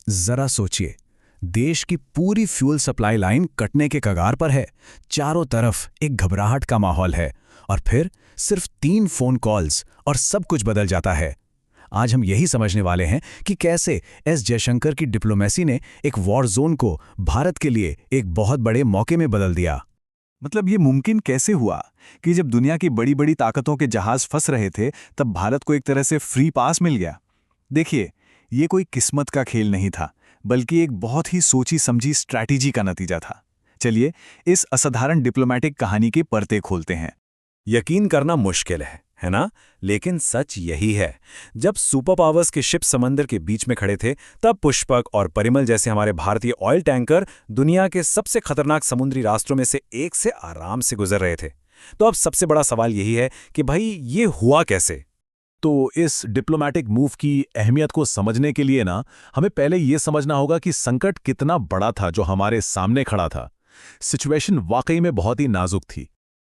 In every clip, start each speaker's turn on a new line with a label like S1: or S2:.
S1: जरा सोचिए, देश की पूरी फ्यूल सप्लाई लाइन कटने के कगार पर है। चारों तरफ एक घबराहट का माहौल है और फिर सिर्फ 3 फोन कॉल्स और सब कुछ बदल जाता है। आज हम यही समझने वाले हैं कि कैसे एस जयशंकर की डिप्लोमेसी ने एक वॉर जोन को भारत के लिए एक बहुत बड़े मौके में बदल दिया।
S2: मतलब ये मुमकिन कैसे हुआ कि जब दुनिया की बड़ी बड़ी ताकतों के जहाज फंस रहे थे तब भारत को एक तरह से फ्री पास मिल गया। देखिए, ये कोई किस्मत का खेल नहीं था, बल्कि एक बहुत ही सोची समझी स्ट्रैटेजी का नतीजा था। चलिए इस असाधारण डिप्लोमेटिक कहानी के परते खोलते हैं।
S3: यकीन करना मुश्किल है ना? लेकिन सच यही है। जब सुपर पावर्स के शिप समंदर के बीच में खड़े थे, तब पुष्पक और परिमल जैसे हमारे भारतीय ऑयल टैंकर दुनिया के सबसे खतरनाक समुद्री रास्तों में से एक से आराम से गुजर रहे थे। तो अब सबसे बड़ा सवाल यही है कि भाई ये हुआ कैसे?
S4: तो इस डिप्लोमेटिक मूव की अहमियत को समझने के लिए ना हमें पहले ये समझना होगा कि संकट कितना बड़ा था जो हमारे सामने खड़ा था। सिचुएशन वाकई में बहुत ही नाजुक थी।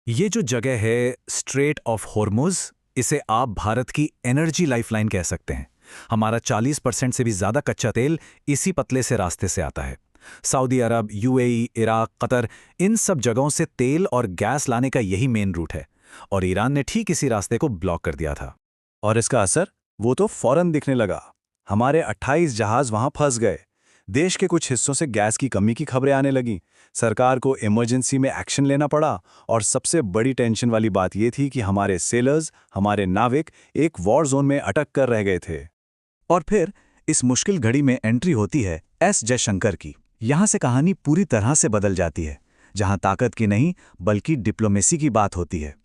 S1: ये जो जगह है स्ट्रेट ऑफ हॉर्मुज़, इसे आप भारत की एनर्जी लाइफलाइन कह सकते हैं। हमारा 40% से भी ज़्यादा कच्चा तेल इसी पतले से रास्ते से आता है। सऊदी अरब, यूएई, इराक, कतर, इन सब जगहों से तेल और गैस लाने का यही मेन रूट है और ईरान ने ठीक इसी रास्ते को ब्लॉक कर दिया था।
S2: और इसका असर वो तो फौरन दिखने लगा। हमारे 28 जहाज वहां फंस गए। देश के कुछ हिस्सों से गैस की कमी की खबरें आने लगीं। सरकार को इमरजेंसी में एक्शन लेना पड़ा और सबसे बड़ी टेंशन वाली बात यह थी कि हमारे सेलर्स, हमारे नाविक एक वॉर जोन में अटक कर रह गए थे। और फिर इस मुश्किल घड़ी में एंट्री होती है एस जयशंकर की। यहां से कहानी पूरी तरह से बदल जाती है, जहां ताकत की नहीं बल्कि डिप्लोमेसी की बात होती है।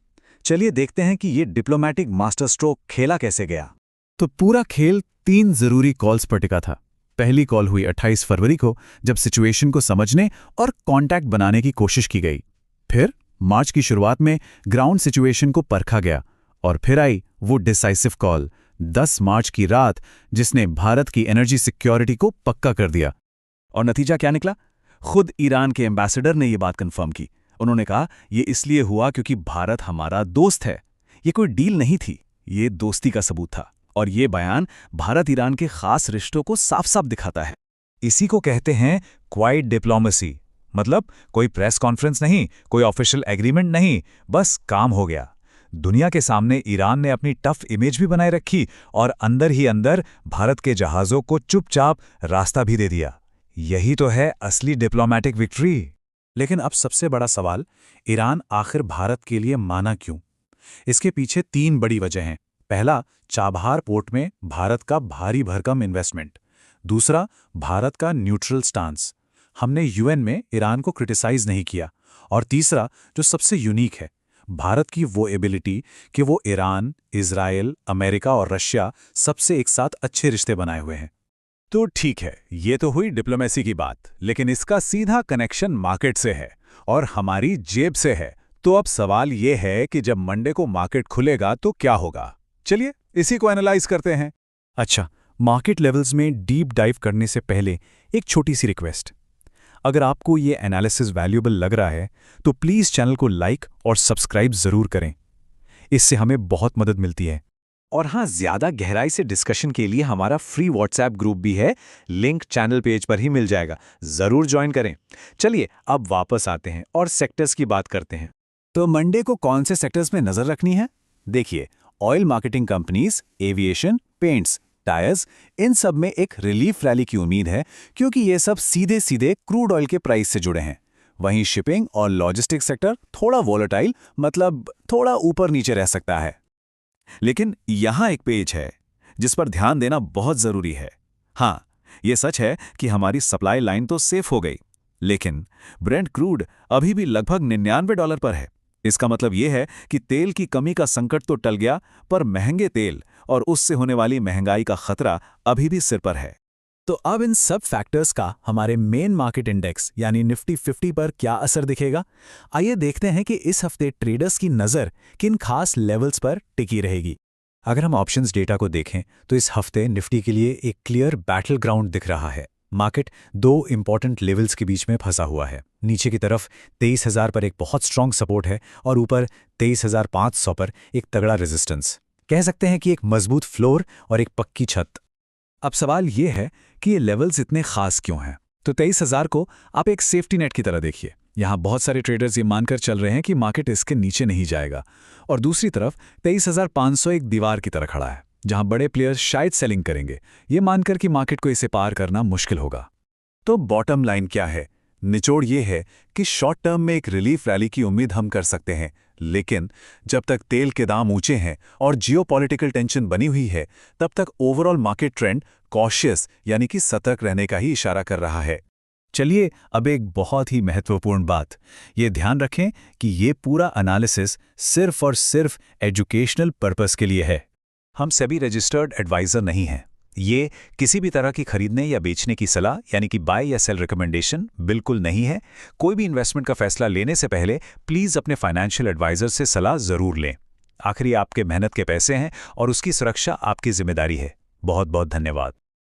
S2: चलिए देखते हैं कि ये डिप्लोमेटिक मास्टर स्ट्रोक खेला कैसे गया।
S4: तो पूरा खेल 3 जरूरी कॉल्स पर टिका था। पहली कॉल हुई 28 फरवरी को, जब सिचुएशन को समझने और कांटेक्ट बनाने की कोशिश की गई। फिर मार्च की शुरुआत में ग्राउंड सिचुएशन को परखा गया और फिर आई वो डिसाइसिव कॉल 10 मार्च की रात, जिसने भारत की एनर्जी सिक्योरिटी को पक्का कर दिया।
S2: और नतीजा क्या निकला? खुद ईरान के एम्बेसडर ने ये बात कंफर्म की। उन्होंने कहा ये इसलिए हुआ क्योंकि भारत हमारा दोस्त है। ये कोई डील नहीं थी, ये दोस्ती का सबूत था। और ये बयान भारत ईरान के खास रिश्तों को साफ साफ दिखाता है। इसी को कहते हैं क्वाइट डिप्लोमेसी। मतलब कोई प्रेस कॉन्फ्रेंस नहीं, कोई ऑफिशियल एग्रीमेंट नहीं, बस काम हो गया। दुनिया के सामने ईरान ने अपनी टफ इमेज भी बनाए रखी और अंदर ही अंदर भारत के जहाज़ों को चुपचाप रास्ता भी दे दिया। यही तो है असली डिप्लोमेटिक विक्ट्री। लेकिन अब सबसे बड़ा सवाल, ईरान आखिर भारत के लिए माना क्यों? इसके पीछे 3 बड़ी वजह हैं। पहला, चाबहार पोर्ट में भारत का भारी भरकम इन्वेस्टमेंट। दूसरा, भारत का न्यूट्रल स्टांस, हमने यूएन में ईरान को क्रिटिसाइज नहीं किया। और तीसरा, जो सबसे यूनिक है, भारत की वो एबिलिटी कि वो ईरान, इजराइल, अमेरिका और रशिया सबसे एक साथ अच्छे रिश्ते बनाए हुए हैं।
S4: तो ठीक है, ये तो हुई डिप्लोमेसी की बात, लेकिन इसका सीधा कनेक्शन मार्केट से है और हमारी जेब से है। तो अब सवाल ये है कि जब मंडे को मार्केट खुलेगा तो क्या होगा? चलिए इसी को एनालाइज करते हैं।
S1: अच्छा, मार्केट लेवल्स में डीप डाइव करने से पहले एक छोटी सी रिक्वेस्ट। अगर आपको ये एनालिसिस वैल्यूएबल लग रहा है तो प्लीज़ चैनल को लाइक और सब्सक्राइब ज़रूर करें। इससे हमें बहुत मदद मिलती है।
S2: और हाँ, ज़्यादा गहराई से डिस्कशन के लिए हमारा फ्री व्हाट्सएप ग्रुप भी है, लिंक चैनल पेज पर ही मिल जाएगा, ज़रूर ज्वाइन करें। चलिए अब वापस आते हैं और सेक्टर्स की बात करते हैं।
S1: तो मंडे को कौन से सेक्टर्स में नज़र रखनी है? देखिए, oil marketing companies, aviation, paints, tyres, इन सब में एक रिलीफ रैली की उम्मीद है, क्योंकि ये सब सीधे सीधे क्रूड ऑयल के प्राइस से जुड़े हैं। वहीं शिपिंग और लॉजिस्टिक्स सेक्टर थोड़ा वॉलेटाइल, मतलब थोड़ा ऊपर नीचे रह सकता है।
S2: लेकिन यहाँ एक पेज है जिस पर ध्यान देना बहुत ज़रूरी है। हाँ, ये सच है कि हमारी सप्लाई लाइन तो सेफ हो गई, लेकिन ब्रेंट क्रूड अभी भी लगभग $99 पर है। इसका मतलब ये है कि तेल की कमी का संकट तो टल गया, पर महंगे तेल और उससे होने वाली महंगाई का खतरा अभी भी सिर पर है।
S1: तो अब इन सब फैक्टर्स का हमारे मेन मार्केट इंडेक्स यानी निफ्टी 50 पर क्या असर दिखेगा? आइए देखते हैं कि इस हफ्ते ट्रेडर्स की नज़र किन खास लेवल्स पर टिकी रहेगी। अगर हम ऑप्शंस डेटा को देखें तो इस हफ्ते निफ्टी के लिए एक क्लियर बैटल ग्राउंड दिख रहा है। मार्केट 2 इंपॉर्टेंट लेवल्स के बीच में फंसा हुआ है। नीचे की तरफ 23,000 पर एक बहुत स्ट्रांग सपोर्ट है और ऊपर 23,500 पर एक तगड़ा रेजिस्टेंस। कह सकते हैं कि एक मजबूत फ्लोर और एक पक्की छत। अब सवाल ये है कि ये लेवल्स इतने खास क्यों हैं। तो 23,000 को आप एक सेफ्टी नेट की तरह देखिए। यहाँ बहुत सारे ट्रेडर्स ये मानकर चल रहे हैं कि मार्केट इसके नीचे नहीं जाएगा, और दूसरी तरफ 23,500 एक दीवार की तरह खड़ा है, जहाँ बड़े प्लेयर्स शायद सेलिंग करेंगे, ये मानकर कि मार्केट को इसे पार करना मुश्किल होगा।
S3: तो बॉटम लाइन क्या है? निचोड़ ये है कि शॉर्ट टर्म में एक रिलीफ रैली की उम्मीद हम कर सकते हैं, लेकिन जब तक तेल के दाम ऊंचे हैं और जियोपॉलिटिकल टेंशन बनी हुई है, तब तक ओवरऑल मार्केट ट्रेंड कॉशियस यानी कि सतर्क रहने का ही इशारा कर रहा है।
S4: चलिए अब एक बहुत ही महत्वपूर्ण बात, ये ध्यान रखें कि ये पूरा एनालिसिस सिर्फ और सिर्फ एजुकेशनल पर्पस के लिए है।
S3: हम सभी रजिस्टर्ड एडवाइजर नहीं हैं। ये किसी भी तरह की खरीदने या बेचने की सलाह यानी कि बाय या सेल रिकमेंडेशन बिल्कुल नहीं है। कोई भी इन्वेस्टमेंट का फैसला लेने से पहले प्लीज़ अपने फाइनेंशियल एडवाइजर से सलाह ज़रूर लें। आखिर आपके मेहनत के पैसे हैं और उसकी सुरक्षा आपकी जिम्मेदारी है। बहुत बहुत धन्यवाद।